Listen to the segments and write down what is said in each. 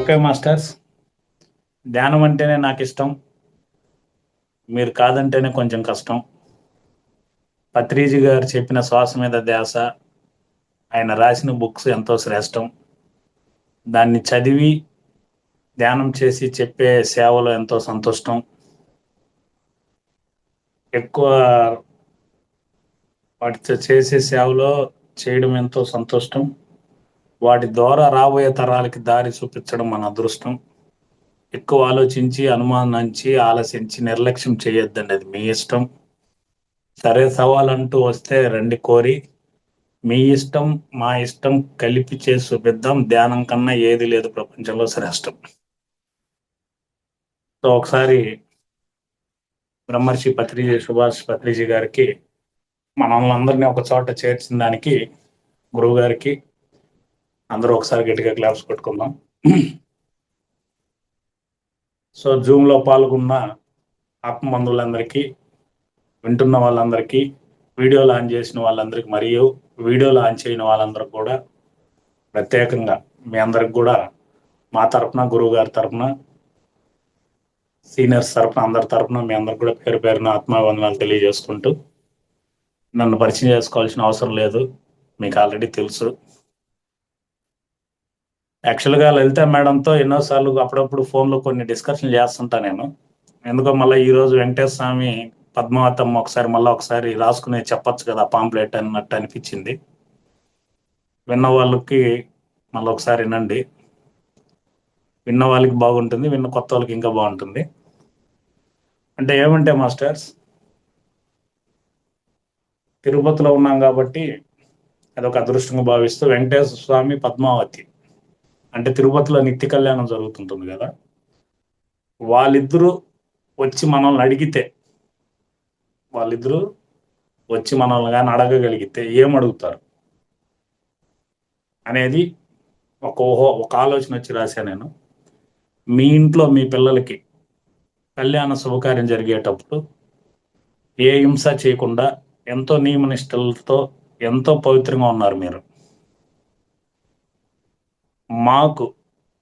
Okay masters, ధ్యానం అంటేనే నాకు ఇష్టం. మీరు కాదంటేనే కొంచెం కష్టం. పత్రిజీ గారు చెప్పిన శ్వాస మీద ధ్యాస, ఆయన రాసిన బుక్స్ ఎంతో శ్రేష్టం. దాన్ని చదివి ధ్యానం చేసి చెప్పే సేవలో ఎంతో సంతుష్టం. ఎక్కువ వాటితో చేసే సేవలో చేయడం ఎంతో సంతుష్టం. వాటి ద్వారా రాబోయే తరాలకి దారి చూపించడం మన అదృష్టం. ఎక్కువ ఆలోచించి అనుమానించి ఆలోచించి నిర్లక్ష్యం చేయొద్దండి, అది మీ ఇష్టం. సరే సవాలంటూ వస్తే రండి కోరి, మీ ఇష్టం మా ఇష్టం కలిపి చేసి చూపిద్దాం. ధ్యానం కన్నా ఏది లేదు ప్రపంచంలో శ్రేష్టం. సో ఒకసారి బ్రహ్మర్షి పత్రిజీ సుభాష్ పత్రిజీ గారికి మనల్ని అందరినీ ఒక చోట చేర్చిన దానికి గురువు గారికి అందరూ ఒకసారి గట్టిగా క్లాప్స్ పెట్టుకుందాం. సో జూమ్లో పాల్గొన్న ఆత్మబంధువులందరికీ, వింటున్న వాళ్ళందరికీ, వీడియోలు ఆన్ చేసిన వాళ్ళందరికీ మరియు వీడియోలు ఆన్ చేయని వాళ్ళందరికీ కూడా ప్రత్యేకంగా మీ అందరికి కూడా మా తరపున, గురువు గారి తరపున, సీనియర్స్ తరపున, అందరి తరపున మీ అందరికి కూడా పేరు పేరున ఆత్మావందనాలు తెలియజేసుకుంటూ, నన్ను పరిచయం చేసుకోవాల్సిన అవసరం లేదు, మీకు ఆల్రెడీ తెలుసు. యాక్చువల్గా లలిత మేడంతో ఎన్నోసార్లు అప్పుడప్పుడు ఫోన్లో కొన్ని డిస్కషన్ చేస్తుంటా నేను. ఎందుకో మళ్ళీ ఈరోజు వెంకటేశ్వర స్వామి పద్మావతమ్మ ఒకసారి రాసుకునే చెప్పచ్చు కదా పాంప్లెట్ అన్నట్టు అనిపించింది. విన్న వాళ్ళకి మళ్ళీ ఒకసారి వినండి. విన్న వాళ్ళకి బాగుంటుంది, విన్న కొత్త వాళ్ళకి ఇంకా బాగుంటుంది. అంటే ఏమంటే మాస్టర్స్, తిరుపతిలో ఉన్నాం కాబట్టి అదొక అదృష్టంగా భావిస్తూ వెంకటేశ్వర స్వామి పద్మావతి అంటే తిరుపతిలో నిత్య కళ్యాణం జరుగుతుంటుంది కదా, వాళ్ళిద్దరూ వచ్చి మనల్ని అడిగితే, వాళ్ళిద్దరూ వచ్చి మనల్ని కానీ అడగగలిగితే ఏం అడుగుతారు అనేది ఒక ఆలోచన వచ్చి రాశా నేను. మీ ఇంట్లో మీ పిల్లలకి కళ్యాణ శుభకార్యం జరిగేటప్పుడు ఏ హింస చేయకుండా ఎంతో నియమనిష్టలతో ఎంతో పవిత్రంగా ఉన్నారు మీరు. మాకు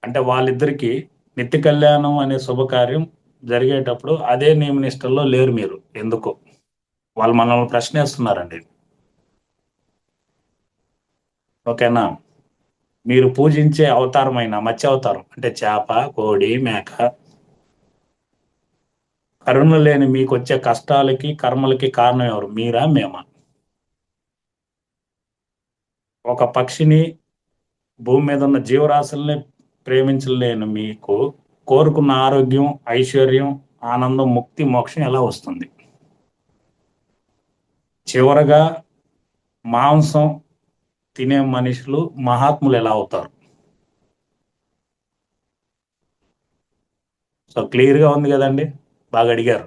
అంటే వాళ్ళిద్దరికీ నిత్య కళ్యాణం అనే శుభకార్యం జరిగేటప్పుడు అదే నియమనిష్టల్లో లేరు మీరు. ఎందుకు? వాళ్ళు మనల్ని ప్రశ్నిస్తున్నారండి. ఓకేనా? మీరు పూజించే అవతారమైన మత్స్య అవతారం అంటే చేప, కోడి, మేక, కరుణ లేని మీకు వచ్చే కష్టాలకి కర్మలకి కారణం ఎవరు? మీరా మేమా? ఒక పక్షిని, భూమి మీద ఉన్న జీవరాశుల్ని ప్రేమించలేని మీకు కోరుకున్న ఆరోగ్యం, ఐశ్వర్యం, ఆనందం, ముక్తి, మోక్షం ఎలా వస్తుంది? చివరగా మాంసం తినే మనుషులు మహాత్ములు ఎలా అవుతారు? సో క్లియర్గా ఉంది కదండి, బాగా అడిగారు.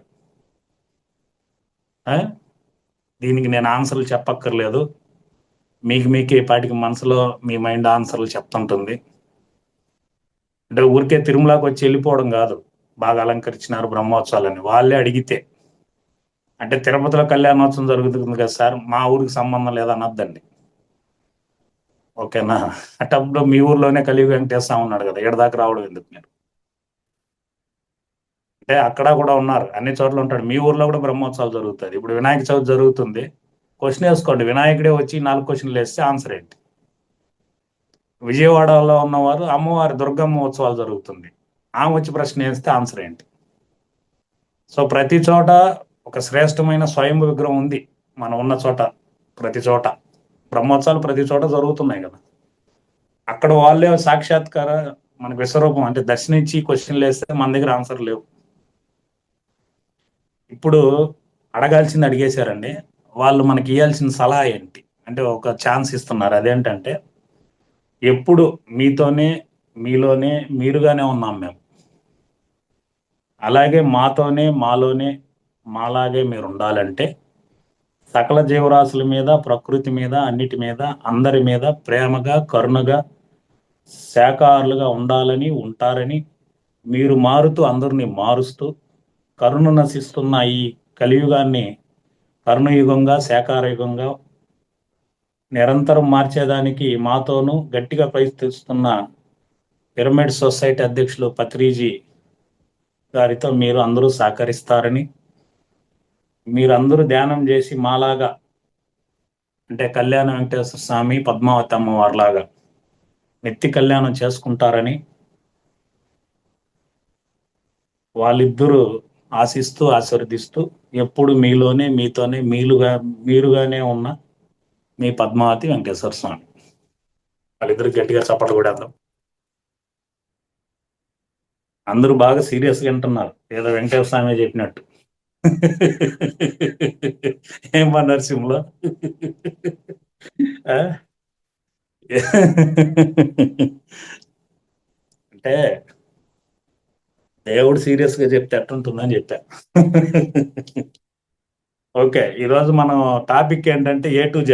దీనికి నేను ఆన్సర్లు చెప్పక్కర్లేదు, మీకే పాటికి మనసులో మీ మైండ్ ఆన్సర్లు చెప్తుంటుంది. అంటే ఊరికే తిరుమలకి వచ్చి వెళ్ళిపోవడం కాదు, బాగా అలంకరించినారు బ్రహ్మోత్సవాలని వాళ్ళే అడిగితే. అంటే తిరుపతిలో కళ్యాణోత్సవం జరుగుతుంది కదా సార్, మా ఊరికి సంబంధం లేదనొద్దండి. ఓకేనా? అటప్పుడు మీ ఊర్లోనే కలియుగ వెంకటేశ్వర ఉన్నాడు కదా, ఏడదాకా రావడం ఎందుకు మీరు? అంటే అక్కడ కూడా ఉన్నారు, అన్ని చోట్ల ఉంటాడు. మీ ఊర్లో కూడా బ్రహ్మోత్సవాలు జరుగుతుంది. ఇప్పుడు వినాయక చవితి జరుగుతుంది, క్వశ్చన్ వేసుకోండి, వినాయకుడే వచ్చి 4 క్వశ్చన్లు వేస్తే ఆన్సర్ ఏంటి? విజయవాడలో ఉన్నవారు అమ్మవారి దుర్గమ్మ ఉత్సవాలు జరుగుతుంది, ఆమె వచ్చి ప్రశ్న వేస్తే ఆన్సర్ ఏంటి? సో ప్రతి చోట ఒక శ్రేష్టమైన స్వయం విగ్రహం ఉంది మనం ఉన్న చోట. ప్రతి చోట బ్రహ్మోత్సవాలు ప్రతి చోట జరుగుతున్నాయి కదా, అక్కడ వాళ్ళే సాక్షాత్కార మనకు విశ్వరూపం అంటే దర్శనించి క్వశ్చన్లు వేస్తే మన దగ్గర ఆన్సర్ లేవు. ఇప్పుడు అడగాల్సింది అడిగేశారండి, వాళ్ళు మనకి ఇవ్వాల్సిన సలహా ఏంటి అంటే ఒక ఛాన్స్ ఇస్తున్నారు. అదేంటంటే ఎప్పుడు మీతోనే, మీలోనే, మీరుగానే ఉన్నాం మేము, అలాగే మాతోనే, మాలోనే, మాలాగే మీరు ఉండాలంటే సకల జీవరాశుల మీద, ప్రకృతి మీద, అన్నిటి మీద, అందరి మీద ప్రేమగా, కరుణగా, శాకాహారులుగా ఉండాలని, ఉంటారని, మీరు మారుతూ అందరినీ మారుస్తూ కరుణ నశిస్తున్న ఈ కలియుగాన్ని కరుణయుగంగా, శాకాహార యుగంగా నిరంతరం మార్చేదానికి మాతోనూ గట్టిగా ప్రయత్నిస్తున్న పిరమిడ్ సొసైటీ అధ్యక్షులు పత్రిజీ గారితో మీరు అందరూ సహకరిస్తారని, మీరందరూ ధ్యానం చేసి మాలాగా అంటే కళ్యాణ వెంకటేశ్వర స్వామి పద్మావతి అమ్మవారిలాగా నిత్య కళ్యాణం చేసుకుంటారని వాళ్ళిద్దరూ ఆశిస్తూ ఆశీర్వదిస్తూ ఎప్పుడు మీలోనే మీతోనే మీరుగానే ఉన్న మీ పద్మావతి వెంకటేశ్వర స్వామి. వాళ్ళిద్దరు గట్టిగా చప్పట్లు కూడా అందరూ బాగా సీరియస్గా వింటున్నారు, ఏదో వెంకటేశ్వర స్వామి చెప్పినట్టు. ఏం మా నరసింహలో అంటే దేవుడు సీరియస్ గా చెప్తే ఎట్టుంటుందని చెప్పా. ఓకే, ఈరోజు మనం టాపిక్ ఏంటంటే A to Z.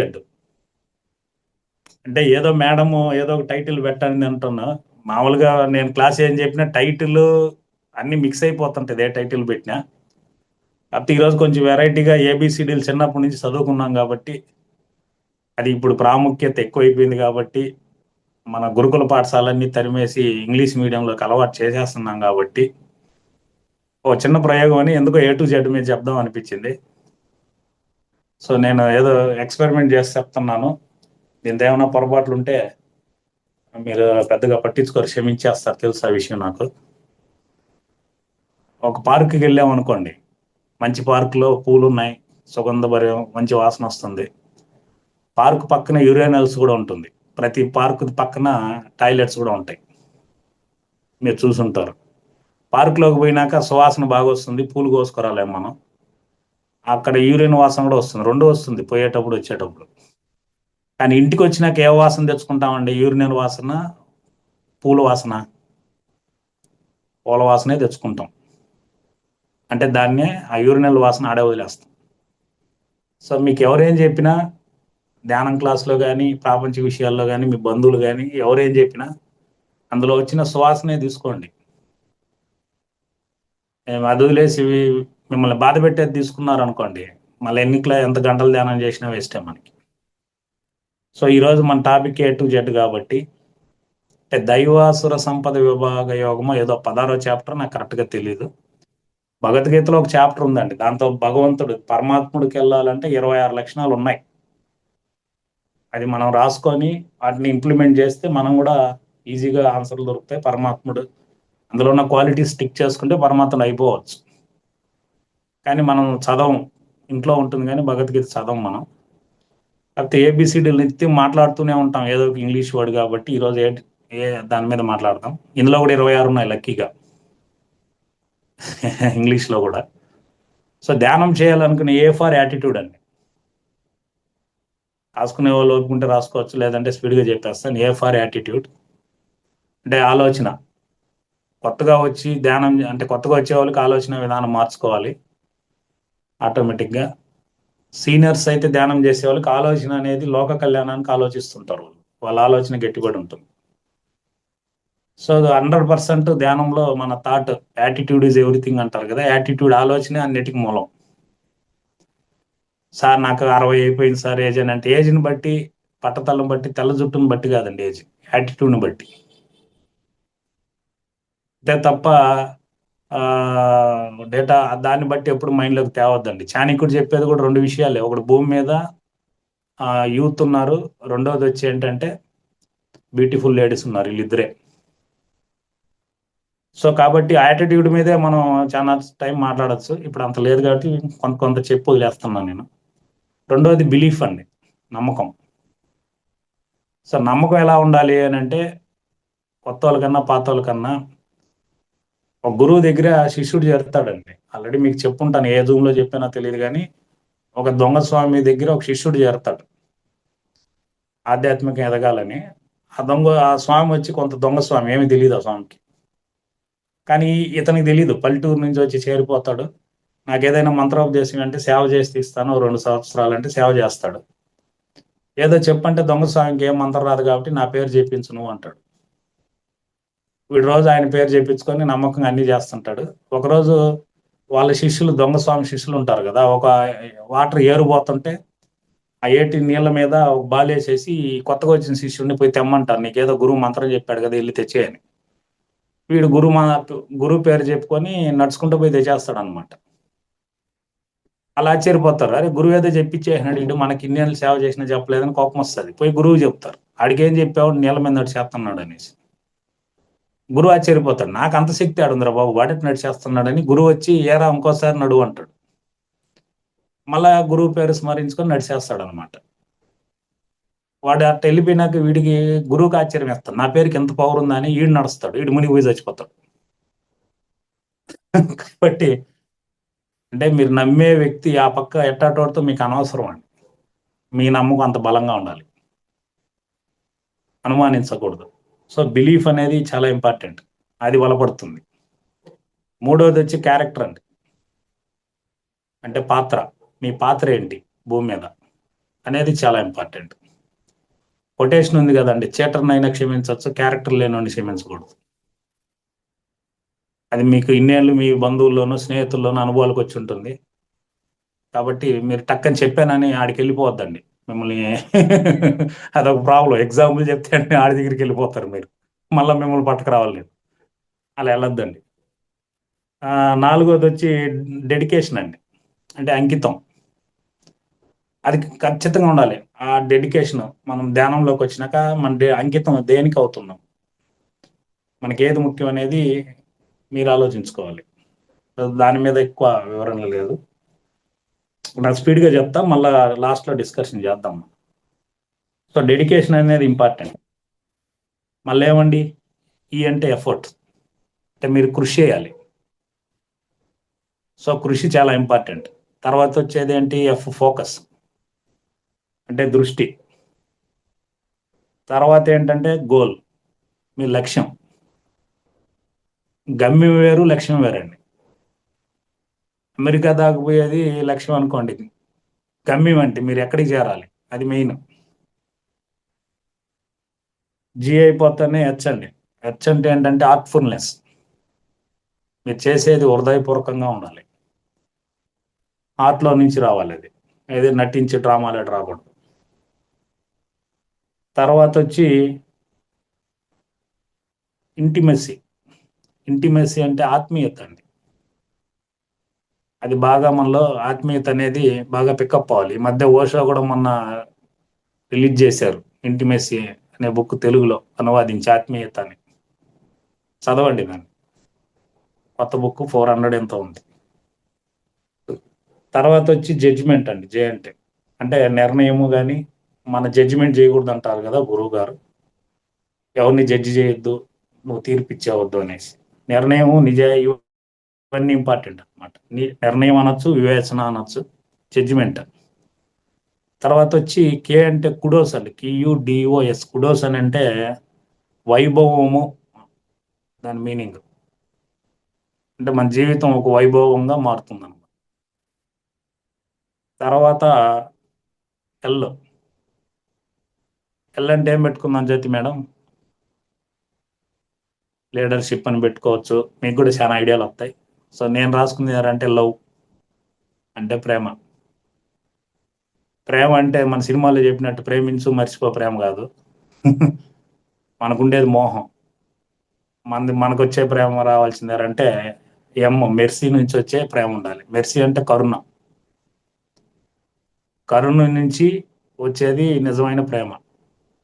అంటే ఏదో మేడము ఏదో ఒక టైటిల్ పెట్టండి అంటున్నా. మామూలుగా నేను క్లాస్ ఏం చెప్పినా టైటిల్ అన్ని మిక్స్ అయిపోతుంటది, ఏ టైటిల్ పెట్టినా. కాకపోతే ఈరోజు కొంచెం వెరైటీగా ABCDలు చిన్నప్పటి నుంచి చదువుకున్నాం కాబట్టి అది ఇప్పుడు ప్రాముఖ్యత ఎక్కువైపోయింది కాబట్టి మన గురుకుల పాఠశాలన్నీ తరిమేసి ఇంగ్లీష్ మీడియంలోకి అలవాటు చేసేస్తున్నాం కాబట్టి ఓ చిన్న ప్రయోగం అని ఎందుకో A to Z మీద చెప్దాం అనిపించింది. సో నేను ఏదో ఎక్స్పెరిమెంట్ చేసి చెప్తున్నాను. దీంతో ఏమైనా పొరపాట్లు ఉంటే మీరు పెద్దగా పట్టించుకోరు, క్షమించేస్తారు, తెలుసు ఆ విషయం నాకు. ఒక పార్క్కి వెళ్ళాం అనుకోండి, మంచి పార్కులో పూలు ఉన్నాయి, సుగంధభరితం, మంచి వాసన వస్తుంది. పార్క్ పక్కన యూరేనల్స్ కూడా ఉంటుంది, ప్రతి పార్క్ పక్కన టాయిలెట్స్ కూడా ఉంటాయి, మీరు చూసుంటారు. పార్కులోకి పోయినాక సువాసన బాగా వస్తుంది, పూలు కోసుకురాలేం మనం. అక్కడ యూరిన్ వాసన కూడా వస్తుంది, రెండు వస్తుంది, పోయేటప్పుడు వచ్చేటప్పుడు. కానీ ఇంటికి వచ్చినాక ఏ వాసన తెచ్చుకుంటామండి? యూరినల్ వాసన, పూల వాసన? పూల వాసనే తెచ్చుకుంటాం. అంటే దాన్నే ఆ యూరినల్ వాసన ఆడే వదిలేస్తాం. సో మీకు ఎవరేం చెప్పినా, ధ్యానం క్లాస్లో కానీ ప్రాపంచిక విషయాల్లో కానీ మీ బంధువులు కానీ ఎవరేం చెప్పినా అందులో వచ్చిన సువాసనే తీసుకోండి. అది వదిలేసి మిమ్మల్ని బాధ పెట్టేది తీసుకున్నారు అనుకోండి, మళ్ళీ ఎంత గంటలు ధ్యానం చేసినా వేస్టే మనకి. సో ఈరోజు మన టాపిక్ A to Z కాబట్టి, అంటే దైవాసుర సంపద విభాగ యోగమో ఏదో 16వ చాప్టర్, నాకు కరెక్ట్గా తెలియదు. భగవద్గీతలో ఒక చాప్టర్ ఉందండి, దాంతో భగవంతుడు పరమాత్ముడికి వెళ్ళాలంటే 26 లక్షణాలు ఉన్నాయి. అది మనం రాసుకొని వాటిని ఇంప్లిమెంట్ చేస్తే మనం కూడా ఈజీగా ఆన్సర్లు దొరుకుతాయి. పరమాత్ముడు అందులో ఉన్న క్వాలిటీ స్టిక్ చేసుకుంటే పరమాత్ముడు అయిపోవచ్చు. కానీ మనం చదవం, ఇంట్లో ఉంటుంది కానీ భగవద్గీత చదవం మనం. కాకపోతే ABCDలు నిత్యం మాట్లాడుతూనే ఉంటాం, ఏదో ఒక ఇంగ్లీష్ వర్డ్ కాబట్టి ఈరోజు దాని మీద మాట్లాడతాం. ఇందులో కూడా 26 ఉన్నాయి లక్కీగా, ఇంగ్లీష్లో కూడా. సో ధ్యానం చేయాలనుకునే A ఫర్ యాటిట్యూడ్ అండి. రాసుకునే వాళ్ళు ఓపుకుంటే రాసుకోవచ్చు, లేదంటే స్పీడ్గా చెప్పేస్తాను. A ఫర్ యాటిట్యూడ్ అంటే ఆలోచన. కొత్తగా వచ్చి ధ్యానం అంటే కొత్తగా వచ్చే వాళ్ళకి ఆలోచన విధానం మార్చుకోవాలి ఆటోమేటిక్గా. సీనియర్స్ అయితే ధ్యానం చేసే వాళ్ళకి ఆలోచన అనేది లోక కళ్యాణానికి ఆలోచిస్తుంటారు, వాళ్ళ ఆలోచన గట్టిపడి ఉంటుంది. సో 100% ధ్యానంలో మన థాట్, యాటిట్యూడ్ ఈజ్ ఎవ్రీథింగ్ అంటారు కదా, యాటిట్యూడ్, ఆలోచనే అన్నిటికి మూలం. సార్ నాకు 60 అయిపోయింది సార్ ఏజ్ అని అంటే, ఏజ్ని బట్టి, పట్టతలను బట్టి, తెల్ల జుట్టుని బట్టి కాదండి ఏజ్, యాటిట్యూడ్ని బట్టి. అంతే తప్ప డేటా దాన్ని బట్టి ఎప్పుడు మైండ్లోకి తేవద్దండి. చాణక్యుడు చెప్పేది కూడా రెండు విషయాలే, ఒకటి భూమి మీద యూత్ ఉన్నారు, రెండవది వచ్చి ఏంటంటే బ్యూటిఫుల్ లేడీస్ ఉన్నారు, వీళ్ళిద్దరే. సో కాబట్టి యాటిట్యూడ్ మీదే మనం చాలా టైం మాట్లాడచ్చు, ఇప్పుడు అంత లేదు కాబట్టి కొంత చెప్పు వదిలేస్తున్నాను నేను. రెండవది బిలీఫ్ అండి, నమ్మకం. సో నమ్మకం ఎలా ఉండాలి అని అంటే, కొత్త వాళ్ళకన్నా పాత వాళ్ళకన్నా ఒక గురువు దగ్గర శిష్యుడు చేరుతాడండి. ఆల్రెడీ మీకు చెప్పుంటాను, ఏ జూమ్లో చెప్పినా తెలియదు కానీ, ఒక దొంగ స్వామి దగ్గర ఒక శిష్యుడు చేరుతాడు ఆధ్యాత్మికంగా ఎదగాలని. ఆ స్వామి వచ్చి కొంత దొంగ స్వామి, ఏమీ తెలియదు ఆ స్వామికి. కానీ ఇతనికి తెలియదు, పల్లెటూరు నుంచి వచ్చి చేరిపోతాడు. నాకు ఏదైనా మంత్రోపదేశం అంటే సేవ చేసి తీస్తాను, 2 సంవత్సరాలు అంటే సేవ చేస్తాడు. ఏదో చెప్పంటే దొంగ స్వామికి ఏం మంత్రం రాదు కాబట్టి నా పేరు చెప్పించు నువ్వు అంటాడు. వీడు రోజు ఆయన పేరు చెప్పించుకొని నమ్మకంగా అన్ని చేస్తుంటాడు. ఒకరోజు వాళ్ళ శిష్యులు, దొంగ స్వామి శిష్యులు ఉంటారు కదా, ఒక వాటర్ ఏరుపోతుంటే ఆ ఏటి నీళ్ళ మీద ఒక బాల్ వేసేసి కొత్తగా వచ్చిన శిష్యుడిని పోయి తెమ్మంటారు, నీకేదో గురువు మంత్రం చెప్పాడు కదా వెళ్ళి తెచ్చేయని. వీడు గురువు పేరు చెప్పుకొని నడుచుకుంటూ పోయి తెచ్చేస్తాడు అనమాట. అలా ఆశ్చర్యపోతారు, అరే గురువు ఏదో చెప్పించేసినాడు, వీడు మనకి ఇన్నేళ్ళు సేవ చేసినా చెప్పలేదని కోపం వస్తుంది. పోయి గురువు చెప్తారు, ఆడికేం చెప్పావు, నీళ్ళ మీద నడిచేస్తున్నాడు అనేసి. గురువు ఆశ్చర్యపోతాడు, నాకు అంత శక్తి ఆడుందిరా బాబు, వాడికి నడిచేస్తున్నాడని. గురువు వచ్చి ఏరా ఇంకోసారి నడువు అంటాడు. మళ్ళా గురువు పేరు స్మరించుకొని నడిచేస్తాడు అనమాట. వాడు అట్ట వెళ్ళిపోయినాక వీడికి గురువుకి ఆశ్చర్యం వేస్తాడు, నా పేరుకి ఎంత పవర్ ఉందా అని. వీడు నడుస్తాడు, వీడు మునిగి పోయి చచ్చిపోతాడు. కాబట్టి అంటే మీరు నమ్మే వ్యక్తి ఆ పక్క ఎట్టాటోడితో మీకు అనవసరం అండి. మీ నమ్మకం అంత బలంగా ఉండాలి, అనుమానించకూడదు. సో బిలీఫ్ అనేది చాలా ఇంపార్టెంట్, అది బలపడుతుంది. మూడవది వచ్చి క్యారెక్టర్ అండి, అంటే పాత్ర. మీ పాత్ర ఏంటి భూమి మీద అనేది చాలా ఇంపార్టెంట్. కొటేషన్ ఉంది కదండి, చీటర్నైనా క్షమించవచ్చు, క్యారెక్టర్ లేనోని క్షమించకూడదు. అది మీకు ఇన్నేళ్ళు మీ బంధువుల్లోనూ స్నేహితుల్లోనూ అనుభవాలకు వచ్చి ఉంటుంది. కాబట్టి మీరు టక్కని చెప్పానని ఆడికి వెళ్ళిపోవద్దండి మిమ్మల్ని. అదొక ప్రాబ్లం. ఎగ్జాంపుల్ చెప్తే అంటే ఆడి దగ్గరికి వెళ్ళిపోతారు మీరు, మళ్ళీ మిమ్మల్ని పట్టుకురావాలి. అలా వెళ్ళొద్దండి. నాలుగోది వచ్చి డెడికేషన్ అండి, అంటే అంకితం. అది ఖచ్చితంగా ఉండాలి. ఆ డెడికేషన్ మనం ధ్యానంలోకి వచ్చినాక మన అంకితం దేనికి అవుతున్నాం, మనకి ఏది ముఖ్యం అనేది మీరు ఆలోచించుకోవాలి. దాని మీద ఎక్కువ వివరణ లేదు, నాకు స్పీడ్గా చెప్తా, మళ్ళీ లాస్ట్లో డిస్కషన్ చేద్దాం. సో డెడికేషన్ అనేది ఇంపార్టెంట్. మళ్ళీ ఏమండి, ఈ అంటే ఎఫర్ట్, అంటే మీరు కృషి చేయాలి. సో కృషి చాలా ఇంపార్టెంట్. తర్వాత వచ్చేది ఏంటి, ఫోకస్, అంటే దృష్టి. తర్వాత ఏంటంటే గోల్, మీ లక్ష్యం. గమ్యం వేరు, లక్ష్యం వేరండి. అమెరికా దాకపోయేది లక్ష్యం అనుకోండి, గమ్యం అంటే మీరు ఎక్కడికి చేరాలి, అది మెయిన్. జీ అయిపోతేనే హెచ్ అండి. హెచ్ అంటే ఏంటంటే ఆర్ట్ఫుల్నెస్, మీరు చేసేది హృదయపూర్వకంగా ఉండాలి, ఆర్ట్లో నుంచి రావాలి. అది ఏది నటించి డ్రామాలు రాకూడదు. తర్వాత వచ్చి ఇంటిమెసీ. ఇంటిమెసీ అంటే ఆత్మీయత అండి. అది బాగా మనలో ఆత్మీయత అనేది బాగా పికప్ అవ్వాలి. ఈ మధ్య ఓషో కూడా మొన్న రిలీజ్ చేశారు ఇంటిమెసీ అనే బుక్, తెలుగులో అనువాదించి, ఆత్మీయత అని. చదవండి దాన్ని, కొత్త బుక్ 400 ఎంతో ఉంది. తర్వాత వచ్చి జడ్జిమెంట్ అండి, జే అంటే నిర్ణయము. కానీ మన జడ్జిమెంట్ చేయకూడదు అంటారు కదా గురువు గారు, ఎవరిని జడ్జి చేయొద్దు, నువ్వు తీర్పు ఇచ్చేవద్దు అనేసి. నిర్ణయము, ఇవన్నీ ఇంపార్టెంట్ అనమాట. నిర్ణయం అనొచ్చు, వివేచన అనొచ్చు, జడ్జిమెంట్. తర్వాత వచ్చి కే అంటే కుడోస్ అండి, QUDOS. కుడోస్ అని అంటే వైభవము, దాని మీనింగ్ అంటే మన జీవితం ఒక వైభవంగా మారుతుంది అనమాట. తర్వాత ఎల్. ఎల్ అంటే ఏం పెట్టుకుందాం జ్యోతి మేడం, లీడర్షిప్ అని పెట్టుకోవచ్చు, మీకు కూడా చాలా ఐడియాలు వస్తాయి. సో నేను రాసుకుంది ఏంటంటే లవ్, అంటే ప్రేమ. ప్రేమ అంటే మన సినిమాలో చెప్పినట్టు ప్రేమించు మర్చిపో ప్రేమ కాదు. మనకుండేది మోహం. మనకు వచ్చే ప్రేమ రావాల్సిందేనంటే మెర్సీ నుంచి వచ్చే ప్రేమ ఉండాలి. మెర్సీ అంటే కరుణ. కరుణ నుంచి వచ్చేది నిజమైన ప్రేమ.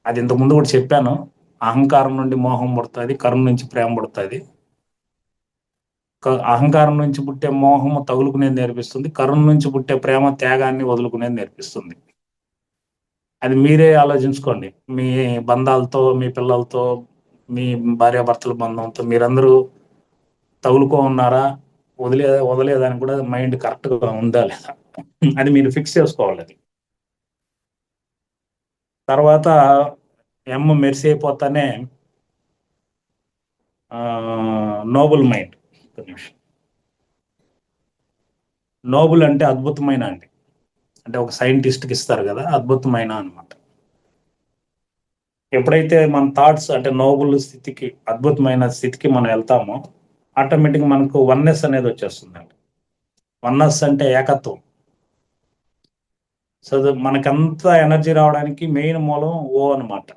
అది ఇంతకుముందు కూడా చెప్పాను. అహంకారం నుండి మోహం పుడుతుంది, కరుణ నుంచి ప్రేమ పుడుతుంది. అహంకారం నుంచి పుట్టే మోహము తగులుకునేది నేర్పిస్తుంది, కరుణ నుంచి పుట్టే ప్రేమ త్యాగాన్ని వదులుకునేది నేర్పిస్తుంది. అది మీరే ఆలోచించుకోండి. మీ బంధాలతో, మీ పిల్లలతో, మీ భార్యాభర్తల బంధంతో మీరందరూ తగులుకో ఉన్నారా, వదిలేదానికి కూడా మైండ్ కరెక్ట్గా ఉందా లేదా, అది మీరు ఫిక్స్ చేసుకోవాలి. అది తర్వాత మెర్సీ అయిపోతానే నోబుల్ మైండ్. నోబుల్ అంటే అద్భుతమైన అండి, అంటే ఒక సైంటిస్ట్కి ఇస్తారు కదా, అద్భుతమైన అనమాట. ఎప్పుడైతే మన థాట్స్ అంటే నోబుల్ స్థితికి, అద్భుతమైన స్థితికి మనం వెళ్తామో, ఆటోమేటిక్గా మనకు వన్నెస్ అనేది వచ్చేస్తుందండి. వన్నెస్ అంటే ఏకత్వం. సో మనకంతా ఎనర్జీ రావడానికి మెయిన్ మూలం ఓ అనమాట.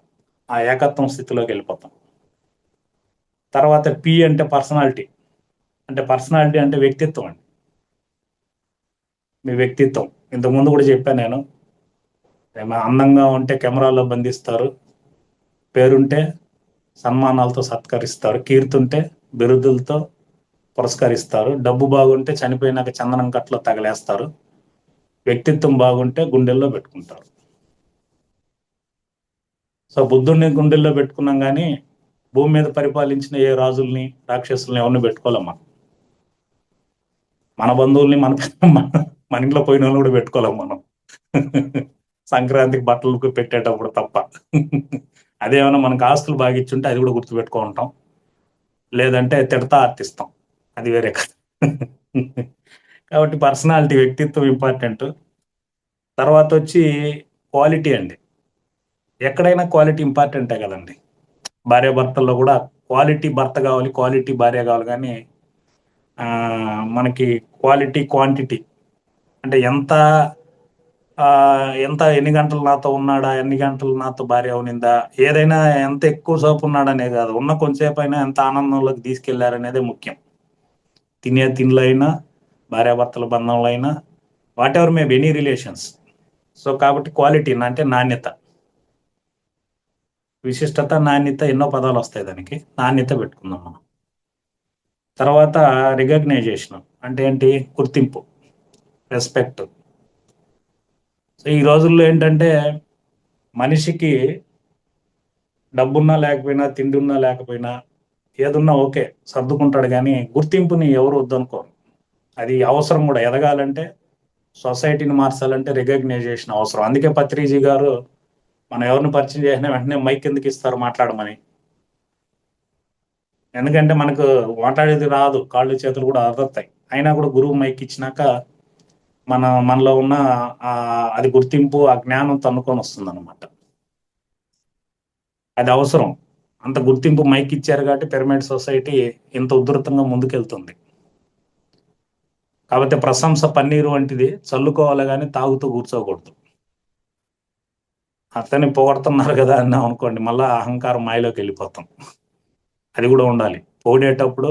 ఆ ఏకత్వం స్థితిలోకి వెళ్ళిపోతాం. తర్వాత పి అంటే పర్సనాలిటీ. అంటే పర్సనాలిటీ అంటే వ్యక్తిత్వం అండి. మీ వ్యక్తిత్వం. ఇంతకుముందు కూడా చెప్పాను నేను. అందంగా ఉంటే కెమెరాలో బంధిస్తారు, పేరుంటే సన్మానాలతో సత్కరిస్తారు, కీర్తుంటే బిరుదులతో పురస్కరిస్తారు, డబ్బు బాగుంటే చనిపోయినాక చందనం కట్లో తగలేస్తారు, వ్యక్తిత్వం బాగుంటే గుండెల్లో పెట్టుకుంటారు. సో బుద్ధుడిని గుండెల్లో పెట్టుకున్నాం కానీ భూమి మీద పరిపాలించిన ఏ రాజుల్ని రాక్షసుల్ని ఎవరిని పెట్టుకోలేం మనం. మన బంధువుల్ని మన ఇంట్లో పోయిన వాళ్ళు కూడా పెట్టుకోలేం మనం. సంక్రాంతికి బట్టలు పెట్టేటప్పుడు తప్ప. అదేమైనా మనకు ఆస్తులు బాగా ఇచ్చుంటే అది కూడా గుర్తుపెట్టుకో ఉంటాం, లేదంటే తిడతా ఆర్తిస్తాం, అది వేరే కథ. కాబట్టి పర్సనాలిటీ, వ్యక్తిత్వం ఇంపార్టెంట్. తర్వాత వచ్చి క్వాలిటీ అండి. ఎక్కడైనా క్వాలిటీ ఇంపార్టెంటే కదండి. భార్య భర్తల్లో కూడా క్వాలిటీ భర్త కావాలి, క్వాలిటీ భార్య కావాలి. కానీ మనకి క్వాలిటీ క్వాంటిటీ అంటే ఎంత, ఎంత ఎన్ని గంటలు నాతో ఉన్నాడా, ఎన్ని గంటలు నాతో భార్య ఉనిందా, ఏదైనా ఎంత ఎక్కువ సేపు ఉన్నాడనే కాదు, ఉన్న కొంతసేపు అయినా ఎంత ఆనందంలోకి తీసుకెళ్లారనేదే ముఖ్యం. తినే తిండ్లు అయినా, భార్యాభర్తల బంధంలో అయినా, what ever may be any relations. So కాబట్టి క్వాలిటీ అంటే నాణ్యత, విశిష్టత, నాణ్యత, ఎన్నో పదాలు వస్తాయి దానికి. నాణ్యత పెట్టుకుందాం మనం. తర్వాత రికగ్నైజేషన్ అంటే ఏంటి? గుర్తింపు, రెస్పెక్ట్. సో ఈ రోజుల్లో ఏంటంటే మనిషికి డబ్బున్నా లేకపోయినా, తిండి ఉన్నా లేకపోయినా, ఏదున్నా ఓకే సర్దుకుంటాడు. కానీ గుర్తింపుని ఎవరు వద్దనుకోరు. అది అవసరం కూడా. ఎదగాలంటే, సొసైటీని మార్చాలంటే రికగ్నైజేషన్ అవసరం. అందుకే పత్రిజీ గారు మనం ఎవరిని పరిచయం చేసినా వెంటనే మైక్ ఎందుకు ఇస్తారు మాట్లాడమని. ఎందుకంటే మనకు మాట్లాడేది రాదు, కాళ్ళు చేతులు కూడా అదొత్తాయి. అయినా కూడా గురువు మైక్ ఇచ్చినాక మనలో ఉన్న అది గుర్తింపు, ఆ జ్ఞానం తన్నుకొని వస్తుంది అనమాట. అది అవసరం. అంత గుర్తింపు మైక్ ఇచ్చారు కాబట్టి పిరమిడ్ సొసైటీ ఇంత ఉధృతంగా ముందుకెళ్తుంది. కాబట్టి ప్రశంస పన్నీరు వంటిది, చల్లుకోవాలి కానీ తాగుతూ కూర్చోకూడదు. అతన్ని పొగడుతున్నారు కదా అన్నాం అనుకోండి, మళ్ళా అహంకారం మాయలోకి వెళ్ళిపోతాం. అది కూడా ఉండాలి. పొగిడేటప్పుడు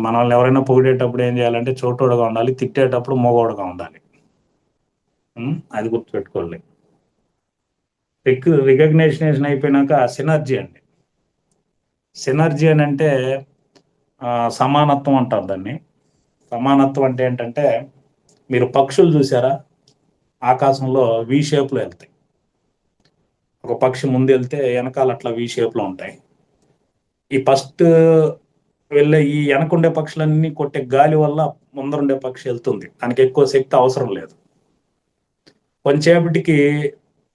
మనల్ని ఎవరైనా పొగిడేటప్పుడు ఏం చేయాలంటే చోటోడుగా ఉండాలి, తిట్టేటప్పుడు మోగోడుగా ఉండాలి. అది గుర్తుపెట్టుకోవాలి. రికగ్నేషన్ అయిపోయినాక సినర్జీ అండి. సినర్జీ అని అంటే సమానత్వం అంటారు దాన్ని. సమానత్వం అంటే ఏంటంటే, మీరు పక్షులు చూసారా? ఆకాశంలో వి షేప్లో వెళ్తాయి. ఒక పక్షి ముందు వెళ్తే వెనకాల అట్లా వి షేప్లో ఉంటాయి. ఈ ఫస్ట్ వెళ్ళే ఈ వెనకుండే పక్షులన్నీ కొట్టే గాలి వల్ల ముందరుండే పక్షి వెళ్తుంది. దానికి ఎక్కువ శక్తి అవసరం లేదు. కొంచెంసేపటికి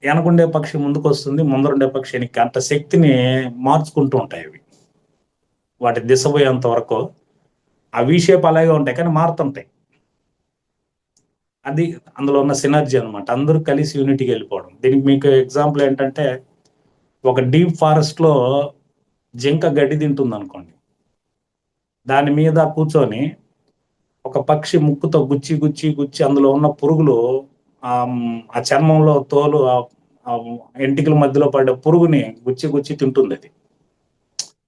వెనకుండే పక్షి ముందుకు వస్తుంది, ముందరుండే పక్షి వెనక్కి. అంత శక్తిని మార్చుకుంటూ ఉంటాయి అవి. వాటి దిశ పోయేంత వరకు ఆ వి షేప్ అలాగే ఉంటాయి, కానీ మారుతుంటాయి. అది అందులో ఉన్న సినర్జీ అనమాట. అందరూ కలిసి యూనిటీకి వెళ్ళిపోవడం. దీనికి మీకు ఎగ్జాంపుల్ ఏంటంటే, ఒక డీప్ ఫారెస్ట్ లో జింక గడ్డి తింటుంది అనుకోండి. దాని మీద కూర్చొని ఒక పక్షి ముక్కుతో గుచ్చి గుచ్చి గుచ్చి అందులో ఉన్న పురుగులు, ఆ చర్మంలో తోలు, ఆ ఎంటికల మధ్యలో పడ్డ పురుగుని గుచ్చి గుచ్చి తింటుంది. అది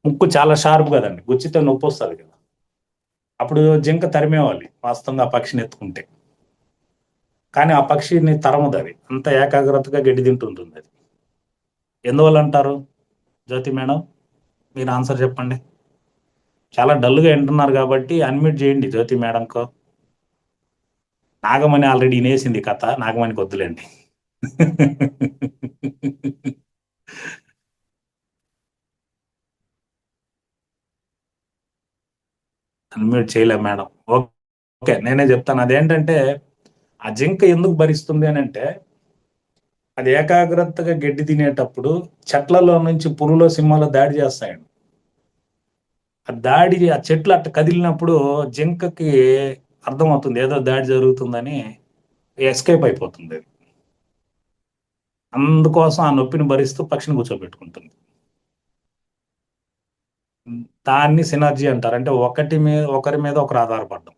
ముక్కు చాలా షార్ప్ కదండి, గుచ్చితే నొప్పి వస్తుంది కదా. అప్పుడు జింక తరిమేవాలి వాస్తవంగా ఆ పక్షిని ఎత్తుకుంటే. కానీ ఆ పక్షిని తరమదు, అది అంత ఏకాగ్రతగా గడ్డి తింటుంటుంది. అది ఎందువల్ల అంటారు జ్యోతి మేడం? మీరు ఆన్సర్ చెప్పండి. చాలా డల్గా వింటున్నారు కాబట్టి అన్మ్యూట్ చేయండి జ్యోతి మేడంకో. నాగమణి ఆల్రెడీ వినేసింది కథ, నాగమణికి వద్దులేండి. అన్మ్యూట్ చేయలే మేడం. ఓకే, నేనే చెప్తాను. అదేంటంటే, ఆ జింక ఎందుకు భరిస్తుంది అని అంటే, అది ఏకాగ్రతగా గడ్డి తినేటప్పుడు చెట్లలో నుంచి పురులో సింహాలు దాడి చేస్తాయండి. ఆ చెట్లు అట్ట కదిలినప్పుడు జింకకి అర్థమవుతుంది ఏదో దాడి జరుగుతుందని, ఎస్కేప్ అయిపోతుంది. అందుకోసం ఆ నొప్పిని భరిస్తూ పక్షిని కూర్చోబెట్టుకుంటుంది. దాన్ని సినర్జీ అంటారు. అంటే ఒకరి మీద ఒకరు ఆధారపడడం.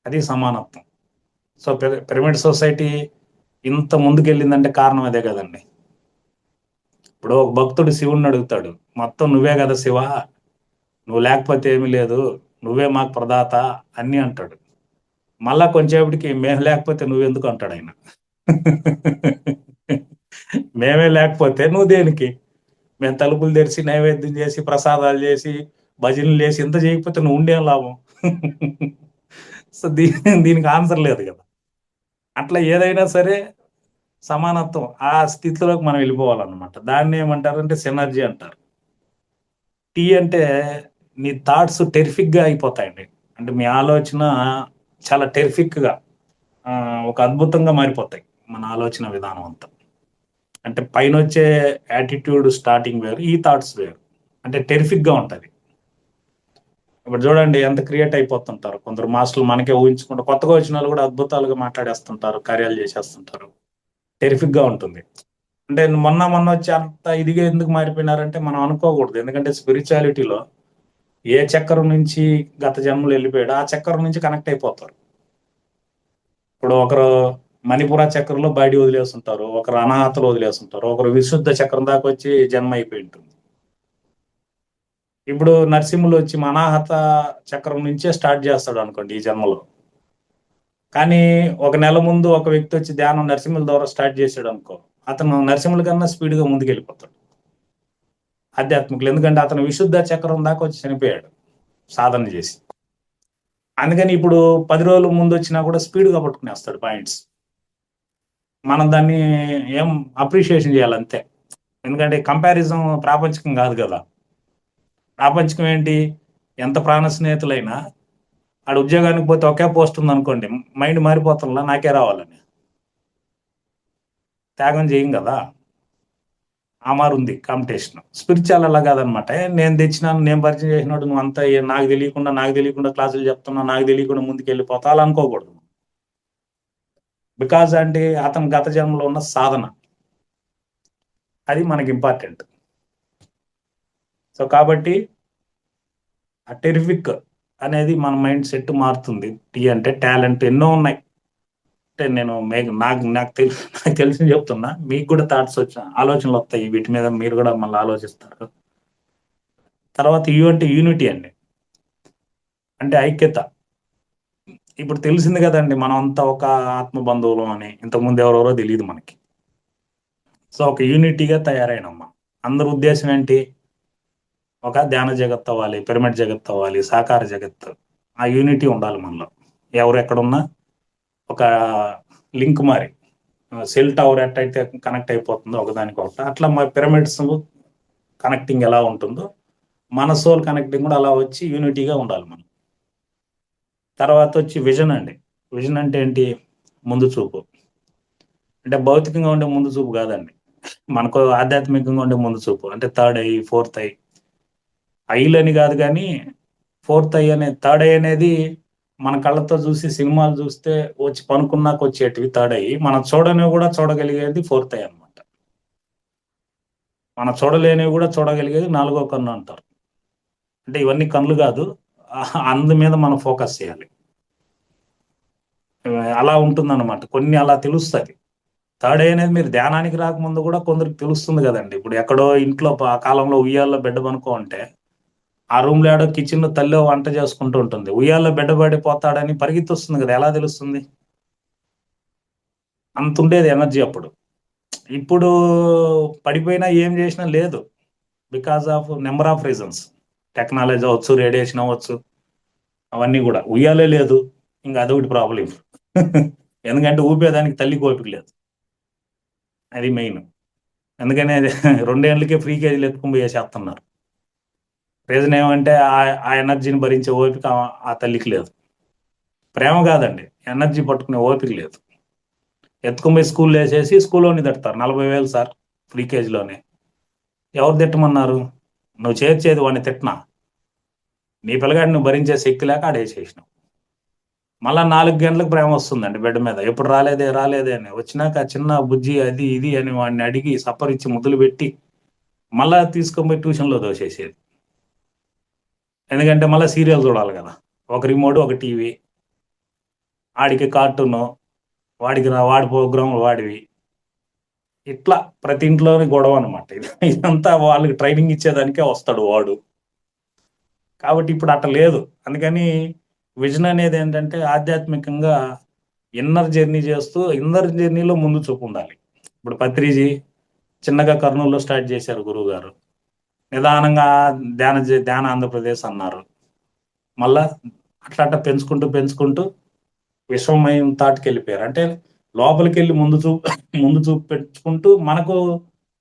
అది సమానత్వం. సో పిరమిడ్ సొసైటీ ఇంత ముందుకెళ్ళిందంటే కారణం అదే కదండి. ఇప్పుడు ఒక భక్తుడు శివుణ్ణి అడుగుతాడు, మొత్తం నువ్వే కదా శివ, నువ్వు లేకపోతే ఏమీ లేదు, నువ్వే మాకు ప్రదాత అన్నీ అంటాడు. మళ్ళా కొంచెంసేపటికి మేము లేకపోతే నువ్వెందుకు అంటాడు ఆయన. మేమే లేకపోతే నువ్వు దేనికి? మేము తలుపులు తెరిచి నైవేద్యం చేసి ప్రసాదాలు చేసి భజనలు చేసి ఇంత చేయకపోతే నువ్వు ఉండేం లాభం. సో దీనికి ఆన్సర్ లేదు కదా. అట్లా ఏదైనా సరే సమానత్వం ఆ స్థితిలోకి మనం వెళ్ళిపోవాలన్నమాట. దాన్ని ఏమంటారంటే సినర్జీ అంటారు. టీ అంటే నీ థాట్స్ టెరిఫిక్ గా అయిపోతాయండి. అంటే మీ ఆలోచన చాలా టెరిఫిక్ గా ఒక అద్భుతంగా మారిపోతాయి మన ఆలోచన విధానం అంతా. అంటే పైన వచ్చే యాటిట్యూడ్ స్టార్టింగ్ వేరు, ఈ థాట్స్ వేరు. అంటే టెరిఫిక్ గా ఉంటది. ఇప్పుడు చూడండి ఎంత క్రియేట్ అయిపోతుంటారు కొందరు మాస్టర్లు, మనకే ఊహించుకుంటూ కొత్తగా వచ్చిన వాళ్ళు కూడా అద్భుతాలుగా మాట్లాడేస్తుంటారు, కార్యాలు చేసేస్తుంటారు. టెరిఫిక్ గా ఉంటుంది. అంటే మొన్న వచ్చి అంత ఇదిగా ఎందుకు మారిపోయినారంటే మనం అనుకోకూడదు. ఎందుకంటే స్పిరిచువాలిటీలో ఏ చక్రం నుంచి గత జన్మలు వెళ్ళిపోయాడో ఆ చక్రం నుంచి కనెక్ట్ అయిపోతారు. ఇప్పుడు ఒకరు మణిపుర చక్రంలో బయట వదిలేస్తుంటారు, ఒకరు అనాహతలు వదిలేస్తుంటారు, ఒకరు విశుద్ధ చక్రం దాకా వచ్చి జన్మ అయిపోయి ఉంటుంది. ఇప్పుడు నరసింహులు వచ్చి అనాహత చక్రం నుంచే స్టార్ట్ చేస్తాడు అనుకోండి ఈ జన్మలో. కానీ ఒక నెల ముందు ఒక వ్యక్తి వచ్చి ధ్యానం నరసింహుల ద్వారా స్టార్ట్ చేశాడు అనుకో, అతను నరసింహుల కన్నా స్పీడ్గా ముందుకు వెళ్ళిపోతాడు ఆధ్యాత్మికులు. ఎందుకంటే అతను విశుద్ధ చక్రం దాకా వచ్చి చనిపోయాడు సాధన చేసి. అందుకని ఇప్పుడు 10 రోజుల ముందు వచ్చినా కూడా స్పీడ్గా పట్టుకునేస్తాడు పాయింట్స్. మనం దాన్ని ఏం అప్రిషియేషన్ చేయాలంతే. ఎందుకంటే కంపారిజం ప్రాపంచికం కాదు కదా. ప్రాపంచికం ఏంటి? ఎంత ప్రాణ స్నేహితులైనా ఆడ ఉద్యోగానికి పోతే ఒకే పోస్ట్ ఉంది అనుకోండి, మైండ్ మారిపోతుందా నాకే రావాలని త్యాగం చేయం కదా. ఆ మారు ఉంది కాంపిటీషన్. స్పిరిచువల్ అలా కాదనమాట. నేను తెచ్చినాను, నేను పరిచయం చేసినట్టు నువ్వు అంతా నాకు తెలియకుండా క్లాసులు చెప్తున్నా, నాకు తెలియకుండా ముందుకు వెళ్ళిపోతా అలా అనుకోకూడదు. బికాజ్ అంటే అతను గత జన్మలో ఉన్న సాధన, అది మనకి ఇంపార్టెంట్. సో కాబట్టి ఆ టెరిఫిక్ అనేది మన మైండ్ సెట్ మారుతుంది. టీ అంటే టాలెంట్ ఎన్నో ఉన్నాయి. అంటే నేను నాకు తెలిసి చెప్తున్నా, మీకు కూడా థాట్స్ వచ్చిన ఆలోచనలు వస్తాయి వీటి మీద, మీరు కూడా మళ్ళీ ఆలోచిస్తారు. తర్వాత యూ అంటే యూనిటీ అండి, అంటే ఐక్యత. ఇప్పుడు తెలిసింది కదండి మనం అంతా ఒక ఆత్మ బంధువులం అని, ఇంతకుముందు ఎవరెవరో తెలియదు మనకి. సో ఒక యూనిటీగా తయారైనమ్మా. అందరి ఉద్దేశం ఏంటి? ఒక ధ్యాన జగత్ అవ్వాలి, పిరమిడ్ జగత్ అవ్వాలి, సాకార జగత్. ఆ యూనిటీ ఉండాలి మనలో. ఎవరు ఎక్కడున్నా ఒక లింక్ మారి సెల్ టవర్ ఎట్టయితే కనెక్ట్ అయిపోతుందో ఒకదానికొకటి, అట్లా మా పిరమిడ్స్ కనెక్టింగ్ ఎలా ఉంటుందో మన సోల్ కనెక్టింగ్ కూడా అలా వచ్చి యూనిటీగా ఉండాలి మనం. తర్వాత వచ్చి విజన్ అండి. విజన్ అంటే ఏంటి? ముందు చూపు. అంటే భౌతికంగా ఉండే ముందు చూపు కాదండి, మనకు ఆధ్యాత్మికంగా ఉండే ముందు చూపు. అంటే థర్డ్ ఐ, ఫోర్త్ ఐ, ఐలని కాదు కానీ ఫోర్త్ ఐ అనే థర్డ్ ఐ అనేది మన కళ్ళతో చూసి సినిమాలు చూస్తే వచ్చి పనుకున్నాక వచ్చేటివి థర్డ్ ఐ. మనం చూడనివి కూడా చూడగలిగేది ఫోర్త్ ఐ అనమాట. మనం చూడలేనివి కూడా చూడగలిగేది నాలుగో కన్ను అంటారు. అంటే ఇవన్నీ కన్నులు కాదు, అందు మీద మనం ఫోకస్ చేయాలి. అలా ఉంటుందన్నమాట. కొన్ని అలా తెలుస్తుంది. థర్డ్ ఐ అనేది మీరు ధ్యానానికి రాకముందు కూడా కొందరికి తెలుస్తుంది కదండి. ఇప్పుడు ఎక్కడో ఇంట్లో ఆ కాలంలో ఉయ్యాల్లో బెడ్ పనుకో ఉంటే ఆ రూమ్లో ఏడో కిచెన్ తల్లి వంట చేసుకుంటూ ఉంటుంది, ఉయ్యాల్లో బెడ్ పడిపోతాడని పరిగెత్తి వస్తుంది కదా, ఎలా తెలుస్తుంది? అంత ఉండేది ఎనర్జీ అప్పుడు. ఇప్పుడు పడిపోయినా ఏం చేసినా లేదు, because of number of reasons. Technology అవ్వచ్చు, రేడియేషన్ అవ్వచ్చు, అవన్నీ కూడా. ఉయ్యాలే లేదు, ఇంకా అదొకటి ప్రాబ్లం. ఎందుకంటే ఊపేదానికి తల్లి కోపిక లేదు, అది మెయిన్. ఎందుకని అది 2 ఏళ్ళకే ఫ్రీ కేజీలు ఎత్తుకుని వేసేస్తున్నారు. రీజన్ ఏమంటే ఆ ఎనర్జీని భరించే ఓపిక ఆ తల్లికి లేదు. ప్రేమ కాదండి, ఎనర్జీ పట్టుకునే ఓపిక లేదు. ఎత్తుకుని పోయి స్కూల్లో వేసేసి స్కూల్లోని తిడతారు, 40,000 సార్ ఫ్రీ కేజీలోనే. ఎవరు తిట్టమన్నారు? నువ్వు చేర్చేది వాడిని తిట్టనా? నీ పిల్లగాడిని నువ్వు భరించే శక్తి లేక ఆడేసేసినావు. మళ్ళా 4 గంటలకు ప్రేమ వస్తుందండి బెడ్ మీద, ఎప్పుడు రాలేదే రాలేదే అని. వచ్చినాక చిన్న బుజ్జి అది ఇది అని వాడిని అడిగి సప్పరిచ్చి ముద్దులు పెట్టి మళ్ళా తీసుకొని పోయి ట్యూషన్లో దోసేసేది. ఎందుకంటే మళ్ళీ సీరియల్ చూడాలి కదా, ఒక రిమోట్ ఒక టీవీ, ఆడికి కార్టూను, వాడి ప్రోగ్రాంలు వాడివి. ఇట్లా ప్రతి ఇంట్లోని గొడవ అనమాట. ఇదంతా వాళ్ళకి ట్రైనింగ్ ఇచ్చేదానికే వస్తాడు వాడు. కాబట్టి ఇప్పుడు అట్లా లేదు. అందుకని విజన్ అనేది ఏంటంటే ఆధ్యాత్మికంగా ఇన్నర్ జర్నీ చేస్తూ ఇన్నర్ జర్నీలో ముందు చూపు ఉండాలి. ఇప్పుడు పత్రిజీ చిన్నగా కర్నూలులో స్టార్ట్ చేశారు గురువు గారు. నిదానంగా ధ్యాన ఆంధ్రప్రదేశ్ అన్నారు. మళ్ళా అట్లా అట్లా పెంచుకుంటూ పెంచుకుంటూ విశ్వమయం తాటికి వెళ్ళిపోయారు. అంటే లోపలికి వెళ్ళి ముందు చూపు పెంచుకుంటూ మనకు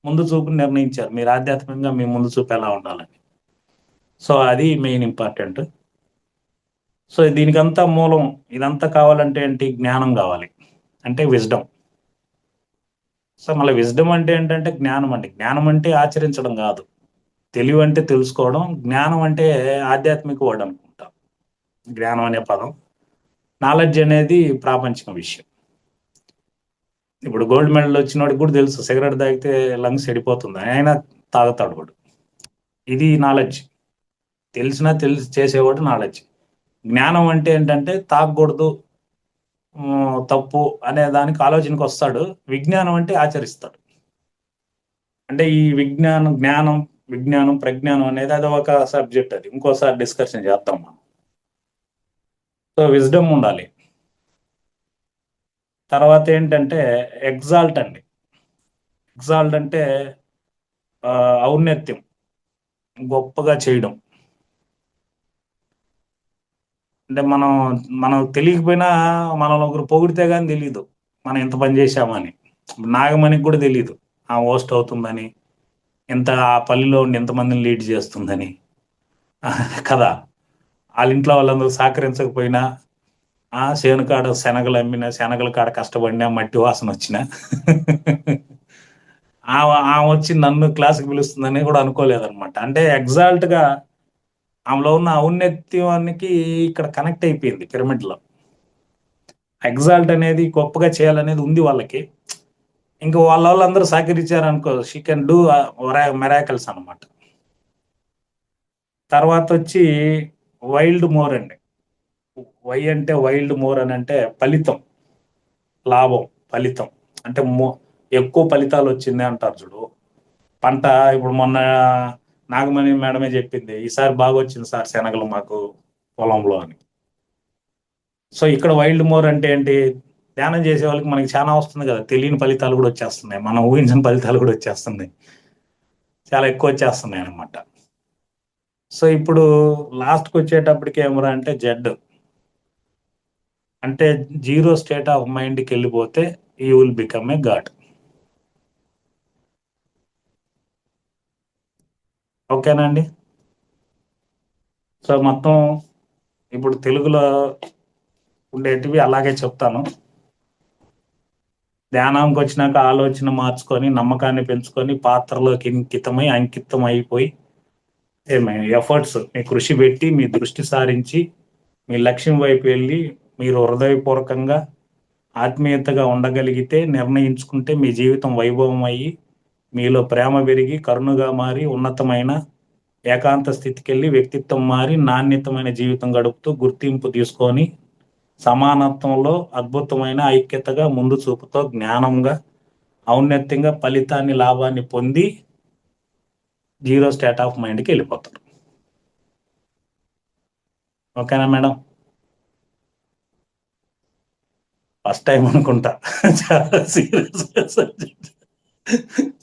ముందు చూపు నిర్ణయించారు. మీరు ఆధ్యాత్మికంగా మీ ముందు చూపు ఎలా ఉండాలని. సో అది మెయిన్ ఇంపార్టెంట్. సో దీనికంతా మూలం ఇదంతా కావాలంటే ఏంటి? జ్ఞానం కావాలి. అంటే విజ్డమ్. సో మళ్ళీ విజ్డమ్ అంటే ఏంటంటే జ్ఞానం అండి. జ్ఞానం అంటే ఆచరించడం కాదు. తెలివి అంటే తెలుసుకోవడం. జ్ఞానం అంటే ఆధ్యాత్మిక వర్డ్ అనుకుంటా. జ్ఞానం అనే పదం. నాలెడ్జ్ అనేది ప్రాపంచిక విషయం. ఇప్పుడు గోల్డ్ మెడల్ వచ్చినోడికి కూడా తెలుసు సిగరెట్ తాగితే లంగ్స్ చెడిపోతుంది, ఆయన తాగుతాడు వాడు. ఇది నాలెడ్జ్. తెలిసి చేసేవాడు నాలెడ్జ్. జ్ఞానం అంటే ఏంటంటే తాగకూడదు, తప్పు అనే దానికి ఆలోచనకు వస్తాడు. విజ్ఞానం అంటే ఆచరిస్తాడు. అంటే ఈ విజ్ఞానం ప్రజ్ఞానం అనేది అది ఒక సబ్జెక్ట్. అది ఇంకోసారి డిస్కషన్ చేస్తాం మనం. సో విజ్డమ్ ఉండాలి. తర్వాత ఏంటంటే ఎగ్జాల్ట్ అండి. ఎగ్జాల్ట్ అంటే ఔన్నత్యం, గొప్పగా చేయడం. అంటే మనం తెలియకపోయినా మనల్ని ఒకరు పొగిడితే కానీ తెలియదు మనం ఇంత పని చేశామని. నాగమణికి కూడా తెలియదు ఆ హోస్ట్ అవుతుందని, ఇంత ఆ పల్లెలో ఉండి ఎంతమందిని లీడ్ చేస్తుందని. కదా. వాళ్ళ ఇంట్లో వాళ్ళందరూ సహకరించకపోయినా శేను కాడ శనగలు అమ్మిన, శనగల కాడ కష్టపడినా, మట్టి వాసన వచ్చిన ఆమె వచ్చి నన్ను క్లాస్కి పిలుస్తుందని కూడా అనుకోలేదన్నమాట. అంటే ఎగ్జాల్ట్ గా ఆమెలో ఉన్న ఔన్నత్యానికి ఇక్కడ కనెక్ట్ అయిపోయింది పిరమిడ్ లో. ఎగ్జాల్ట్ అనేది గొప్పగా చేయాలనేది ఉంది వాళ్ళకి. ఇంకా వాళ్ళందరూ సహకరించారు అనుకో, షీ కెన్ డూ మెరాకల్స్ అనమాట. తర్వాత వచ్చి వైల్డ్ మోర్ అండి. వై అంటే వైల్డ్ మోర్ అని అంటే ఫలితం, లాభం, ఫలితం. అంటే ఎక్కువ ఫలితాలు వచ్చింది అంటారు చూడు. పంట ఇప్పుడు మొన్న నాగమణి మేడమే చెప్పింది, ఈసారి బాగా వచ్చింది సార్ శనగలు మాకు పొలంలో అని. సో ఇక్కడ వైల్డ్ మోర్ అంటే ఏంటి? ధ్యానం చేసే వాళ్ళకి మనకి చాలా వస్తుంది కదా, తెలియని ఫలితాలు కూడా వచ్చేస్తున్నాయి, మనం ఊహించిన ఫలితాలు కూడా వచ్చేస్తున్నాయి, చాలా ఎక్కువ వచ్చేస్తున్నాయి అనమాట. సో ఇప్పుడు లాస్ట్కి వచ్చేటప్పటికి ఏమరా అంటే జెడ్ అంటే జీరో స్టేట్ ఆఫ్ మైండ్కి వెళ్ళిపోతే you will become a God. ఓకేనా అండి? సో మొత్తం ఇప్పుడు తెలుగులో ఉండేటివి అలాగే చెప్తాను. ధ్యానానికి వచ్చినాక ఆలోచన మార్చుకొని, నమ్మకాన్ని పెంచుకొని, పాత్రలోకి అంకితం అయిపోయి ఎఫర్ట్స్, మీ కృషి పెట్టి, మీ దృష్టి సారించి, మీ లక్ష్యం వైపు వెళ్ళి, మీరు హృదయపూర్వకంగా ఆత్మీయతగా ఉండగలిగితే, నిర్ణయించుకుంటే మీ జీవితం వైభవం అయ్యి, మీలో ప్రేమ పెరిగి, కరుణగా మారి, ఉన్నతమైన ఏకాంత స్థితికి వెళ్ళి, వ్యక్తిత్వం మారి, నాణ్యతమైన జీవితం గడుపుతూ గుర్తింపు తీసుకొని, సమానత్వంలో అద్భుతమైన ఐక్యతగా, ముందు చూపుతో, జ్ఞానంగా, ఔన్నత్యంగా ఫలితాన్ని, లాభాన్ని పొంది జీరో స్టేట్ ఆఫ్ మైండ్కి వెళ్ళిపోతారు. ఓకేనా మేడం? ఫస్ట్ టైం అనుకుంటా. చాలా సీరియస్ సబ్జెక్ట్.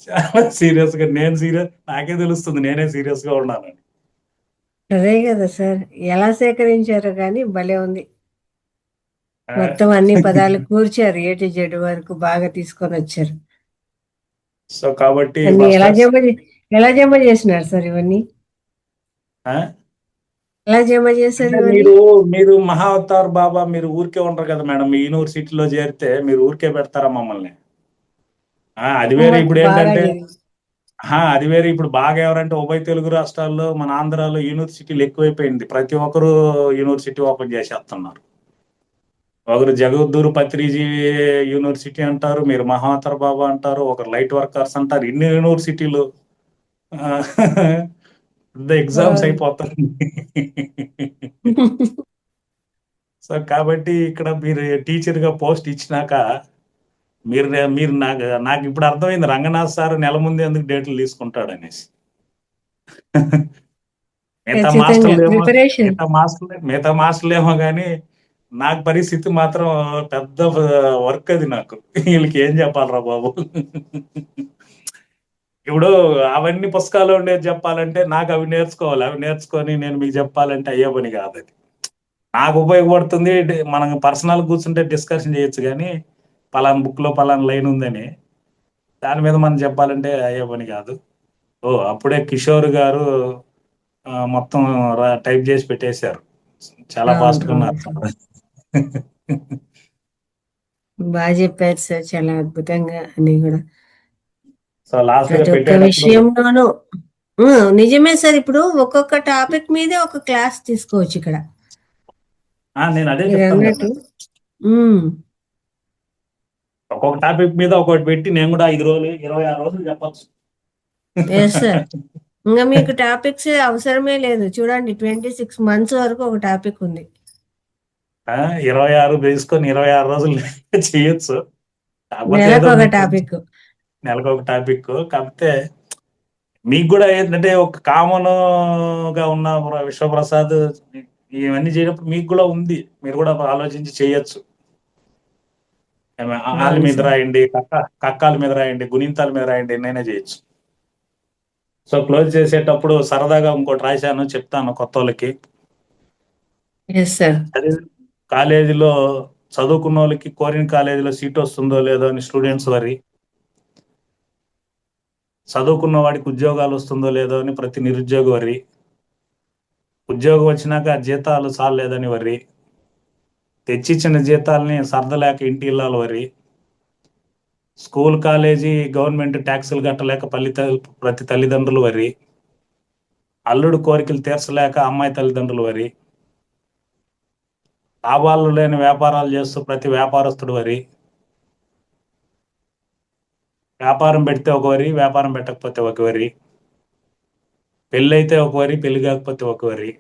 చాలా సీరియస్ గా నేను సీరియస్, నాకే తెలుస్తుంది నేనే సీరియస్ గా ఉన్నానని. అదే కదా సార్, ఎలా సేకరించారో కానీ భలే ఉంది. ఆ, మొత్తం అన్ని పదాలు కూర్చారు, ఏ టు జెడ్ వరకు బాగా తీసుకొని వచ్చారు. సో కాబట్టి అన్ని ఫస్ట్ ఎలా జమ చేసినారు సార్ ఇవన్నీ? ఎలా జమ చేశారు అంటే ఇవన్నీ? మీరు మహా అవతార్ బాబా మీరు ఊరికే ఉండరు కదా మేడం. మీ యూనివర్సిటీలో చేరితే మీరు ఊరికే పెడతారా మమ్మల్ని? అది వేరే. ఇప్పుడు బాగా ఏంటంటే జరిగింది. అది వేరే. ఇప్పుడు బాగా ఎవరంటే ఉభయ తెలుగు రాష్ట్రాల్లో, మన ఆంధ్రాలో యూనివర్సిటీలు ఎక్కువైపోయింది. ప్రతి ఒక్కరు యూనివర్సిటీ ఓపెన్ చేసేస్తున్నారు. ఒకరు జగద్గురు పత్రిజీ యూనివర్సిటీ అంటారు, మీరు మహావతార్ బాబా అంటారు, ఒకరు లైట్ వర్కర్స్ అంటారు. ఇన్ని యూనివర్సిటీలు పెద్ద ఎగ్జామ్స్ అవును. అయిపోతుంది. సో కాబట్టి ఇక్కడ మీరు టీచర్ గా పోస్ట్ ఇచ్చినాక మీరు నాకు నాకు ఇప్పుడు అర్థమైంది రంగనాథ్ సార్ నెల ముందు ఎందుకు డేట్లు తీసుకుంటాడు అనేసి. మిగతా ఖచ్చితంగా మాస్టర్లు ఏమో ప్రిపరేషన్. మిగతా మాస్టర్లు ఏమో కానీ నాకు పరిస్థితి మాత్రం పెద్ద వర్క్ అది నాకు. వీళ్ళకి ఏం చెప్పాలరా బాబు. ఇప్పుడు అవన్నీ పుస్తకాలు ఉండేది చెప్పాలంటే నాకు అవి నేర్చుకోవాలి. అవి నేర్చుకొని నేను మీకు చెప్పాలంటే అయ్యే పని కాదు అది. నాకు ఉపయోగపడుతుంది. మనం పర్సనల్ కూర్చుంటే డిస్కషన్ చేయొచ్చు కానీ పలానా బుక్ లో పలానా లైన్ ఉందని దాని మీద మనం చెప్పాలంటే అయ్యే పని కాదు. ఓ అప్పుడే కిషోర్ గారు మొత్తం టైప్ చేసి పెట్టేశారు. చాలా అవును, ఫాస్ట్ గా అవును ఉన్నారు సార్. సార్. బాగా చెప్పారు సార్, చాలా అద్భుతంగా అన్ని కూడా. సో లాస్ట్ గా ప్రతి ఒక్క పెట్టేటప్పుడు విషయంలోనూ నిజమే సార్. ఇప్పుడు ఒక్కొక్క టాపిక్ మీదే ఒక క్లాస్ తీసుకోవచ్చు ఇక్కడ, నేను అదే మీరు చెప్తాను కదా. అన్నట్టు. ఉమ్, ఒక్కొక్క టాపిక్ మీద ఒకటి పెట్టి నేను కూడా 5 రోజులు 26 రోజులు చెప్పచ్చు. Yes sir. ఇంకా మీకు టాపిక్స్ అవసరమే లేదు. చూడండి, 26 months వరకు ఒక టాపిక్ ఉంది. 26 వేసుకొని 26 రోజులు చేయొచ్చు. కాకపోతే ఏదో నెలకు ఒక మీకు టాపిక్. నెలకు ఒక టాపిక్. కాకపోతే మీకు కూడా ఏంటంటే ఒక కామన్ గా ఉన్న విశ్వప్రసాద్ ఇవన్నీ చేయనప్పుడు మీకు కూడా ఉంది. మీరు కూడా ఆలోచించి చేయొచ్చు. ఆళ్ళ అవును మీద సార్. రాయండి, కక్కాల మీద రాయండి, గుణింతాల మీద రాయండి, ఎన్నైనా చేయొచ్చు. సో క్లోజ్ చేసేటప్పుడు సరదాగా ఇంకోటి రాశాను, చెప్తాను కొత్త వాళ్ళకి. Yes sir. అదే కాలేజీలో చదువుకున్న వాళ్ళకి కోరిన కాలేజీలో సీట్ వస్తుందో లేదో అని స్టూడెంట్స్ వరి, చదువుకున్న వాడికి ఉద్యోగాలు వస్తుందో లేదో అని ప్రతి నిరుద్యోగి వరి, ఉద్యోగం వచ్చినాక ఆ జీతాలు చాలలేదని వరి, తెచ్చిచ్చిన జీతాలని సర్దలేక ఇంటి ఇళ్ళాలు వరి, స్కూల్ కాలేజీ గవర్నమెంట్ ట్యాక్సులు కట్టలేక ప్రతి తల్లిదండ్రులు వరి, అల్లుడు కోరికలు తీర్చలేక అమ్మాయి తల్లిదండ్రులు వరి, లాభాలు లేని వ్యాపారాలు చేస్తూ ప్రతి వ్యాపారస్తుడు వరి, వ్యాపారం పెడితే ఒక వరి, వ్యాపారం పెట్టకపోతే ఒక వరి, పెళ్ళైతే ఒక వరి, పెళ్లి కాకపోతే ఒక వరి,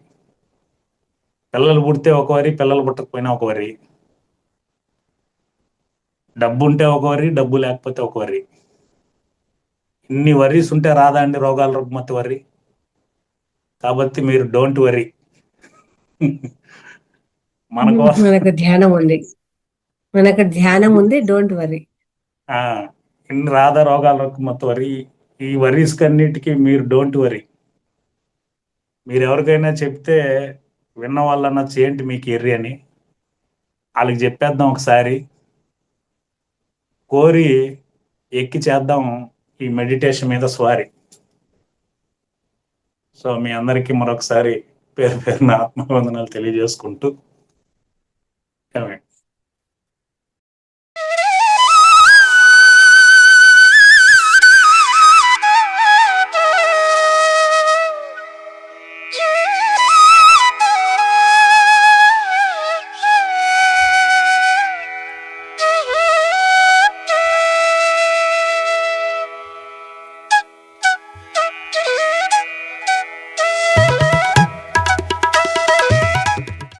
పిల్లలు పుడితే ఒక వరి, పిల్లలు పుట్టకపోయినా ఒక వరి, డబ్బు ఉంటే ఒక వరి, డబ్బు లేకపోతే ఒక వరి. ఇన్ని వరీస్ ఉంటే రాదా అండి రోగాల రుగ్మత వరి? కాబట్టి మీరు డోంట్ వరీ. మనకు మనకు ధ్యానం ఉంది. మనకు ధ్యానం ఉంది. Don't worry. ఇన్ని రాదా రోగాల రుగ్మత వరి? ఈ వరీస్ కన్నిటికీ మీరు డోంట్ వరీ. మీరు ఎవరికైనా చెప్తే విన్న వాళ్ళన్నా చేయండి మీకు ఎర్రి అని వాళ్ళకి చెప్పేద్దాం ఒకసారి. కోరి ఎక్కి చేద్దాం ఈ మెడిటేషన్ మీద స్వారీ. సో మీ అందరికీ మరొకసారి పేరు పేరున ఆత్మవందనాలు తెలియజేసుకుంటూ